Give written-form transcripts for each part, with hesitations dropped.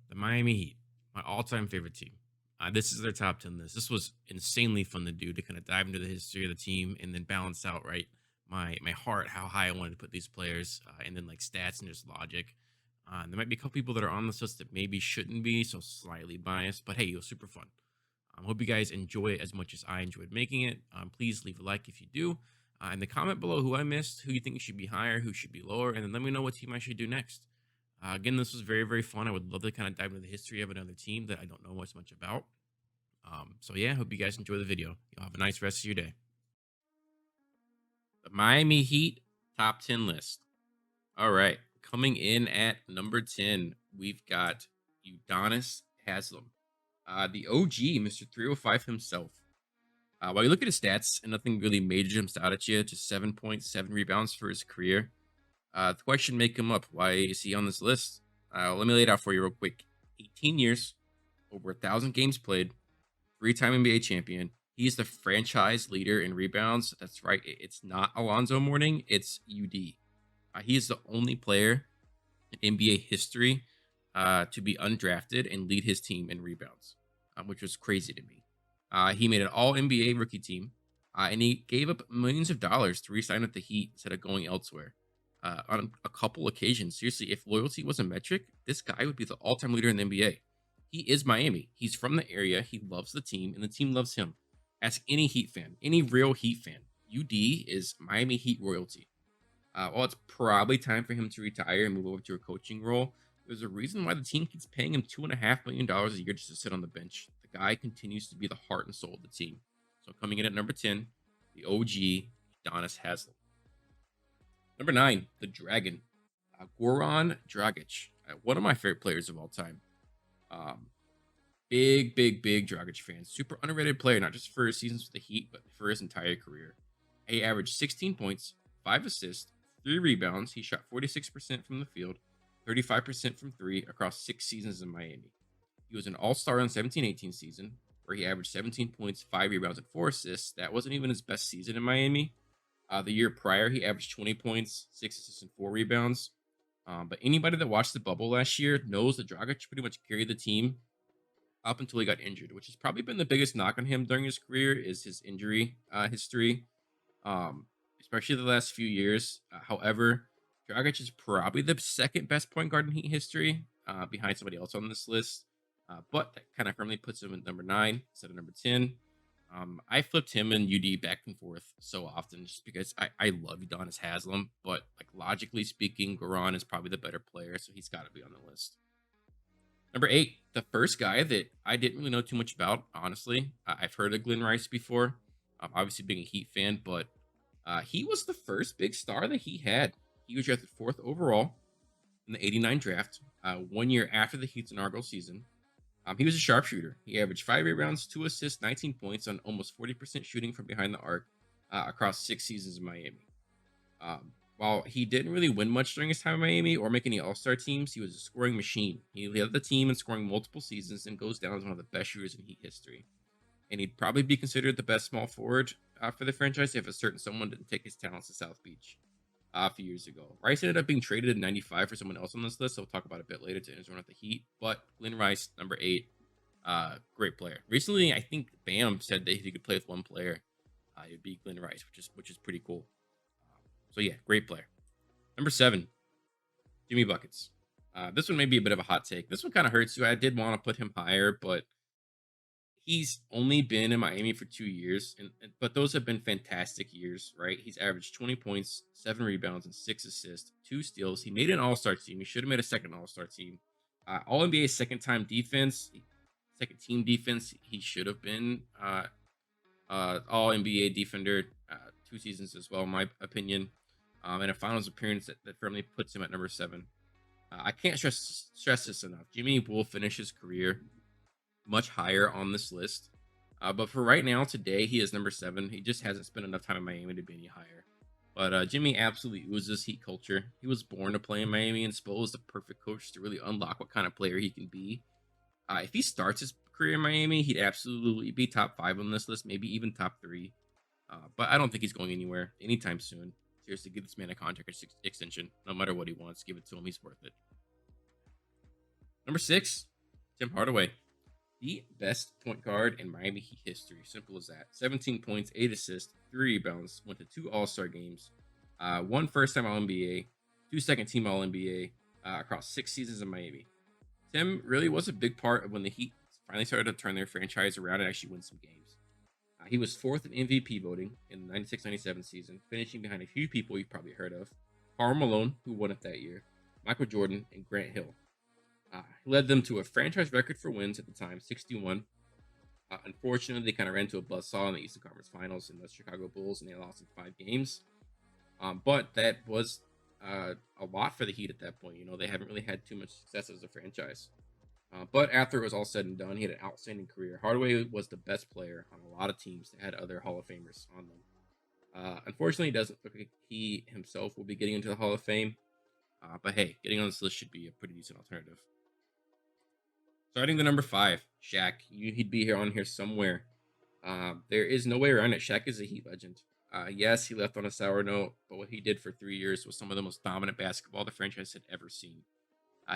The Miami Heat, my all-time favorite team. This is their top 10 list. This was insanely fun to do, to kind of dive into the history of the team and then balance out, right, my heart, how high I wanted to put these players, and then like stats and just logic. There might be a couple people that are on this list that maybe shouldn't be, so slightly biased, but hey, it was super fun. Hope you guys enjoy it as much as I enjoyed making it. Please leave a like if you do. And the comment below who I missed, who you think should be higher, who should be lower, and then let me know what team I should do next. Again, this was very, very fun. I would love to kind of dive into the history of another team that I don't know much about. So yeah, hope you guys enjoy the video. Y'all have a nice rest of your day. The Miami Heat top 10 list. All right, coming in at number 10, we've got Udonis Haslam, the OG, Mr. 305 himself. While you look at his stats, and nothing really major jumps out at you, just 7.7 rebounds for his career. The question may come up: why is he on this list? Let me lay it out for you real quick. 18 years, over 1,000 games played, three-time NBA champion. He's the franchise leader in rebounds. That's right. It's not Alonzo Mourning. It's UD. He is the only player in NBA history to be undrafted and lead his team in rebounds, which was crazy to me. He made an All NBA rookie team, and he gave up millions of dollars to re-sign with the Heat instead of going elsewhere. On a couple occasions, seriously, if loyalty was a metric, this guy would be the all-time leader in the NBA. He is Miami. He's from the area. He loves the team, and the team loves him. Ask any Heat fan, any real Heat fan. UD is Miami Heat royalty. While it's probably time for him to retire and move over to a coaching role, there's a reason why the team keeps paying him $2.5 million a year just to sit on the bench. The guy continues to be the heart and soul of the team. So coming in at number 10, the OG, Udonis Haslam. Number 9, the Dragon, Goran Dragic, one of my favorite players of all time. Big Dragic fan. Super underrated player, not just for his seasons with the Heat, but for his entire career. He averaged 16 points, 5 assists, 3 rebounds. He shot 46% from the field, 35% from 3 across 6 seasons in Miami. He was an all-star in 17-18 season, where he averaged 17 points, 5 rebounds, and 4 assists. That wasn't even his best season in Miami. The year prior, he averaged 20 points, 6 assists, and 4 rebounds. But anybody that watched the bubble last year knows that Dragic pretty much carried the team up until he got injured, which has probably been the biggest knock on him during his career is his injury history, especially the last few years. However, Dragic is probably the second best point guard in Heat history, behind somebody else on this list. But that kind of firmly puts him at number 9 instead of number 10. I flipped him and UD back and forth so often just because I love Udonis Haslam, but like logically speaking, Goran is probably the better player, so he's got to be on the list. Number 8, the first guy that I didn't really know too much about, honestly. I've heard of Glenn Rice before, obviously being a Heat fan, but he was the first big star that he had. He was drafted 4th overall in the 89 draft, 1 year after the Heat's inaugural season. He was a sharpshooter. He averaged 5 rebounds, 2 assists, 19 points on almost 40% shooting from behind the arc across 6 seasons in Miami. While he didn't really win much during his time in Miami or make any All-Star teams, he was a scoring machine. He led the team in scoring multiple seasons and goes down as one of the best shooters in Heat history. And he'd probably be considered the best small forward for the franchise if a certain someone didn't take his talents to South Beach a few years ago. Rice ended up being traded in 95 for someone else on this list, so we'll talk about it a bit later to his run with the Heat. But Glenn Rice, number 8, great player. Recently, I think Bam said that if he could play with one player, it would be Glenn Rice, which is pretty cool. So yeah, great player. Number 7, Jimmy Buckets. This one may be a bit of a hot take. This one kind of hurts you. I did want to put him higher, but he's only been in Miami for 2 years, but those have been fantastic years, right? He's averaged 20 points, 7 rebounds, and 6 assists, 2 steals. He made an All-Star team. He should have made a second All-Star team. All-NBA second-time defense, second team defense. He should have been All-NBA defender 2 seasons as well, in my opinion. And a finals appearance that firmly puts him at number 7. I can't stress this enough. Jimmy will finish his career much higher on this list. But for right now, today, he is number 7. He just hasn't spent enough time in Miami to be any higher. But Jimmy absolutely oozes Heat culture. He was born to play in Miami, and Spo is the perfect coach to really unlock what kind of player he can be. If he starts his career in Miami, he'd absolutely be top 5 on this list, maybe even top 3. But I don't think he's going anywhere anytime soon. Seriously, give this man a contract extension. No matter what he wants, give it to him. He's worth it. Number 6, Tim Hardaway, the best point guard in Miami Heat history. Simple as that. 17 points, 8 assists, 3 rebounds, went to 2 All-Star games, one first-time All-NBA, 2 second-team All-NBA across 6 seasons in Miami. Tim really was a big part of when the Heat finally started to turn their franchise around and actually win some games. He was fourth in MVP voting in the 96-97 season, finishing behind a few people you've probably heard of. Karl Malone, who won it that year, Michael Jordan, and Grant Hill. He led them to a franchise record for wins at the time, 61. Unfortunately, they kind of ran into a buzzsaw in the Eastern Conference Finals in the Chicago Bulls, and they lost in 5 games. But that was a lot for the Heat at that point. You know, they haven't really had too much success as a franchise. But after it was all said and done, he had an outstanding career. Hardaway was the best player on a lot of teams that had other Hall of Famers on them. Unfortunately, he doesn't look like he himself will be getting into the Hall of Fame. But hey, getting on this list should be a pretty decent alternative. Starting the number 5, Shaq. He'd be here on here somewhere. There is no way around it. Shaq is a Heat legend. Yes, he left on a sour note, but what he did for 3 years was some of the most dominant basketball the franchise had ever seen.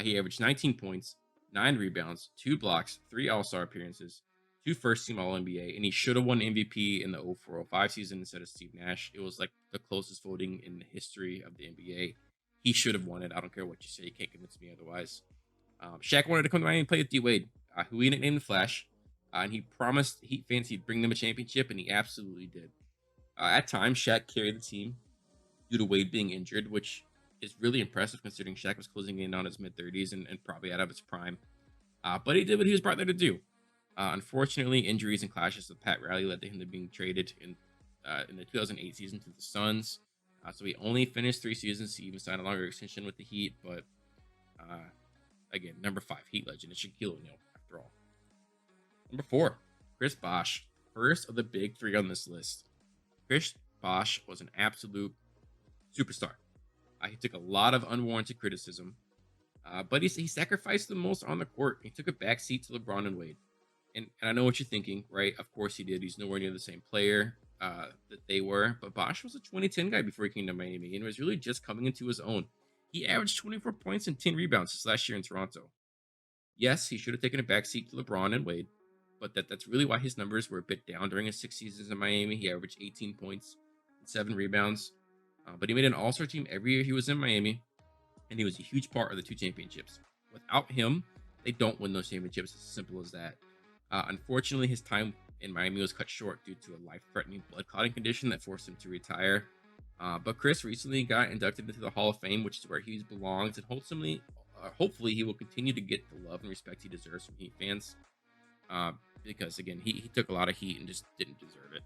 He averaged 19 points, 9 rebounds, 2 blocks, 3 All-Star appearances, 2 first-team All-NBA, and he should have won MVP in the 04-05 season instead of Steve Nash. It was like the closest voting in the history of the NBA. He should have won it. I don't care what you say. You can't convince me otherwise. Shaq wanted to come to Miami and play with D Wade, who he nicknamed the Flash, and he promised Heat fans he'd bring them a championship, and he absolutely did. At times, Shaq carried the team due to Wade being injured, which is really impressive considering Shaq was closing in on his mid-30s and probably out of his prime. But he did what he was brought there to do. Unfortunately, injuries and clashes with Pat Riley led to him to being traded in the 2008 season to the Suns. So he only finished 3 seasons. He even signed a longer extension with the Heat, but again, number 5, Heat legend. It's Shaquille O'Neal, after all. Number 4, Chris Bosh. First of the big 3 on this list. Chris Bosh was an absolute superstar. He took a lot of unwarranted criticism, but he sacrificed the most on the court. He took a backseat to LeBron and Wade. And I know what you're thinking, right? Of course he did. He's nowhere near the same player that they were. But Bosh was a 2010 guy before he came to Miami and was really just coming into his own. He averaged 24 points and 10 rebounds this last year in Toronto. Yes, he should have taken a backseat to LeBron and Wade, but that's really why his numbers were a bit down during his 6 seasons in Miami. He averaged 18 points and 7 rebounds, but he made an all-star team every year he was in Miami, and he was a huge part of the 2 championships. Without him, they don't win those championships. It's as simple as that. Unfortunately, his time in Miami was cut short due to a life-threatening blood clotting condition that forced him to retire. But Chris recently got inducted into the Hall of Fame, which is where he belongs, and hopefully he will continue to get the love and respect he deserves from Heat fans. Because again, he took a lot of heat and just didn't deserve it.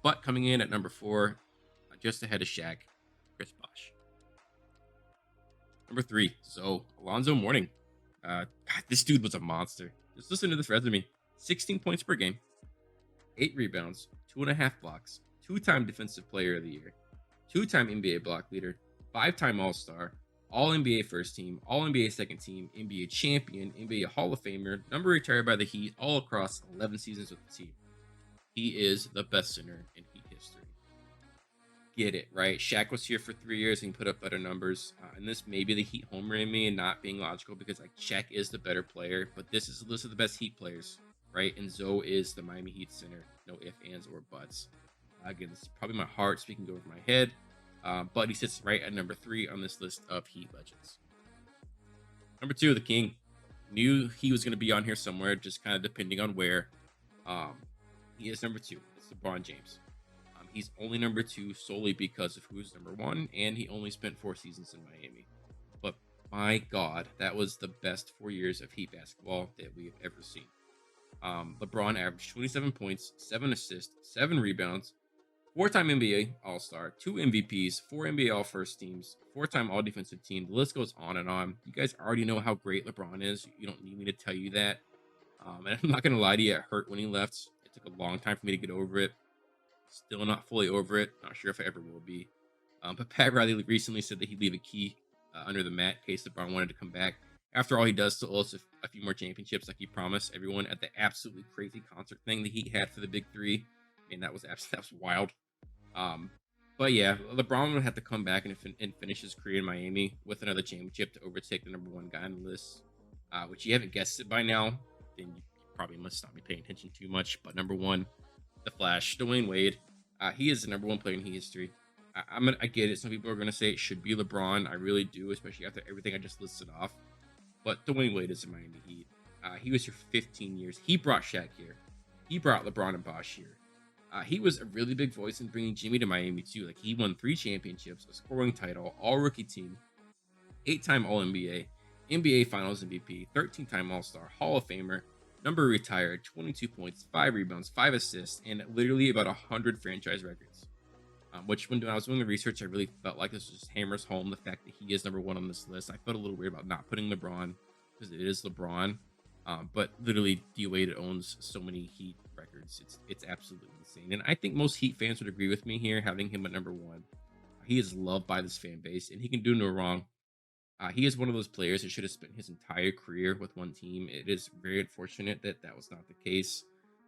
But coming in at number 4, just ahead of Shaq, Chris Bosh. Number 3, Alonzo Mourning. God, this dude was a monster. Just listen to this resume: 16 points per game, 8 rebounds, 2.5 blocks, 2-time Defensive Player of the Year, 2-time NBA block leader, 5-time All-Star, All-NBA first team, All-NBA second team, NBA champion, NBA Hall of Famer, number retired by the Heat, all across 11 seasons with the team. He is the best center in Heat history. Get it, right? Shaq was here for 3 years and put up better numbers. And this may be the Heat homer in me and not being logical because Shaq is the better player, but this is a list of the best Heat players, right? And Zoe is the Miami Heat center. No ifs, ands, or buts. Again, this is probably my heart speaking over my head. But he sits right at number 3 on this list of Heat legends. Number 2, the King. Knew he was going to be on here somewhere, just kind of depending on where. He is number 2. It's LeBron James. He's only number 2 solely because of who's number 1, and he only spent 4 seasons in Miami. But my God, that was the best 4 years of Heat basketball that we have ever seen. LeBron averaged 27 points, 7 assists, 7 rebounds, 4-time NBA All-Star, 2 MVPs, 4 NBA All-First teams, 4-time All-Defensive team. The list goes on and on. You guys already know how great LeBron is. You don't need me to tell you that. And I'm not going to lie to you, it hurt when he left. It took a long time for me to get over it. Still not fully over it. Not sure if I ever will be. But Pat Riley recently said that he'd leave a key under the mat in case LeBron wanted to come back. After all, he does still owe us a few more championships like he promised everyone at the absolutely crazy concert thing that he had for the Big 3. And that was wild. But yeah, LeBron would have to come back and finish his career in Miami with another championship to overtake the number 1 guy on the list. which you haven't guessed it by now, then you probably must not be paying attention too much. But number one, the Flash, Dwayne Wade. He is the number one player in history. I get it. Some people are gonna say it should be LeBron. I really do, especially after everything I just listed off. But Dwayne Wade is the Miami Heat. He was here 15 years. He brought Shaq here. He brought LeBron and Bosh here. He was a really big voice in bringing Jimmy to Miami too. Like he won 3 championships, a scoring title, all rookie team, 8-time All NBA, NBA Finals MVP, 13-time All Star, Hall of Famer, number retired, 22 points, 5 rebounds, 5 assists, and literally about 100 franchise records. Which when I was doing the research, I really felt like this just hammers home the fact that he is number one on this list. I felt a little weird about not putting LeBron because it is LeBron, but literally D Wade owns so many Heat records. It's absolutely insane, and I think most Heat fans would agree with me here, having him at number one. He is loved by this fan base, and he can do no wrong. He is one of those players that should have spent his entire career with one team. It is very unfortunate that that was not the case.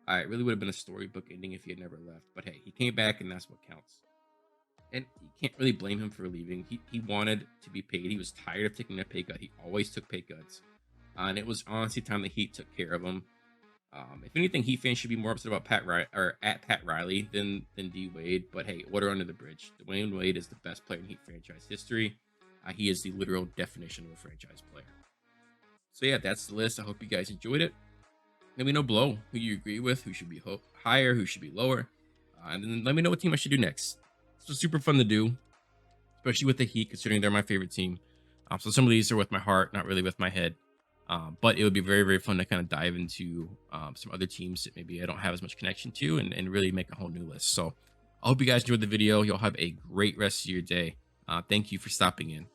It really would have been a storybook ending if he had never left. But hey, he came back, and that's what counts. And you can't really blame him for leaving. He wanted to be paid. He was tired of taking a pay cut. He always took pay cuts. And it was honestly time the Heat took care of him. If anything, Heat fans should be more upset about Pat Riley than D Wade. But hey, water under the bridge. Dwayne Wade is the best player in Heat franchise history. He is the literal definition of a franchise player. So yeah, that's the list. I hope you guys enjoyed it. Let me know below who you agree with, who should be higher, who should be lower, and then let me know what team I should do next. This was super fun to do, especially with the Heat, considering they're my favorite team. So some of these are with my heart, not really with my head. But it would be very, very fun to kind of dive into some other teams that maybe I don't have as much connection to and really make a whole new list. So I hope you guys enjoyed the video. Y'all have a great rest of your day. Thank you for stopping in.